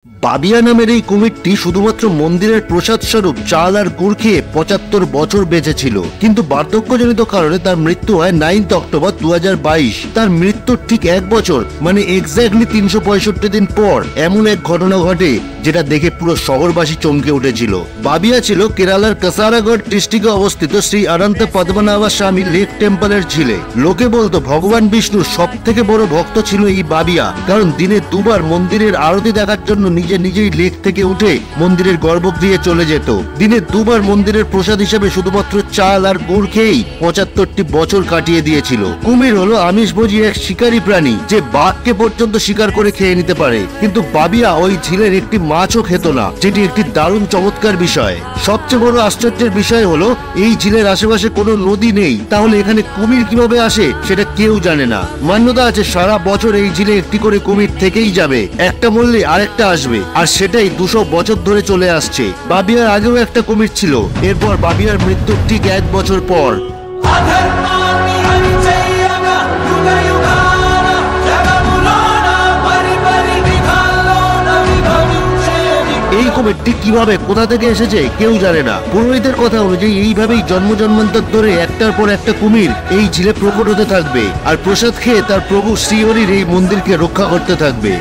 বাবিয়া নামের এই কুমিরটি শুধুমাত্র মন্দিরের প্রসাদ স্বরূপ চাল আর গুড় খেয়ে ৭৫ বছর বেঁচে ছিল, কিন্তু বার্ধক্যজনিত কারণে তার মৃত্যু হয় 9 অক্টোবর 2022। তার মৃত্যুর ঠিক এক বছর মানে এক্স্যাক্টলি ৩৬৫ দিন পর এমন এক ঘটনা ঘটে যেটা দেখে পুরো শহরবাসী চমকে উঠেছিল। বাবিয়া ছিল কেরালার কাসারাগড় ডিস্ট্রিক্টে অবস্থিত শ্রী অনন্ত পদ্মনাভ স্বামী লেক টেম্পলের ঝিলে। লোকে বলতো ভগবান বিষ্ণুর সব থেকে বড় ভক্ত ছিল এই বাবিয়া, কারণ দিনে দুবার মন্দিরের আরতি দেখার জন্য নিজেই লেক থেকে উঠে মন্দিরের গর্ভগৃহে চলে যেত। দিনে দুবার মন্দিরের প্রসাদ হিসেবে শুধুমাত্র চাল আর গুড় খেয়েই ৭৫টি বছর কাটিয়ে দিয়েছিল। কুমির হলো আমিষভোজী এক শিকারী প্রাণী যে বাঘকে পর্যন্ত শিকার করে খেয়ে নিতে পারে, কিন্তু বাবিয়া ওই ঝিলের একটি মাছও খেত না, যেটি একটি দারুণ চমৎকার বিষয়। সবচেয়ে বড় আশ্চর্যের বিষয় হলো এই ঝিলের আশেপাশে কোনো নদী নেই, তাহলে এখানে কুমির কিভাবে আসে সেটা কেউ জানে না। মান্যতা আছে সারা বছর এই ঝিলে একটি করে কুমির থেকেই যাবে, একটা মরলে আরেকটা আসবে, আর সেটাই ২০০ বছর ধরে চলে আসছে। বাবিয়ার আগেও একটা কুমির ছিল, এরপর বাবিয়ার মৃত্যুর ঠিক এক বছর পর এই কুমিরটি কিভাবে কোথা থেকে এসেছে কেউ জানে না। পুরোহিতের কথা অনুযায়ী এইভাবেই জন্ম জন্মান্তর ধরে একটার পর একটা কুমির এই ঝিলে প্রকট হতে থাকবে, আর প্রসাদ খেয়ে তার প্রভু শ্রীহরির এই মন্দিরকে রক্ষা করতে থাকবে।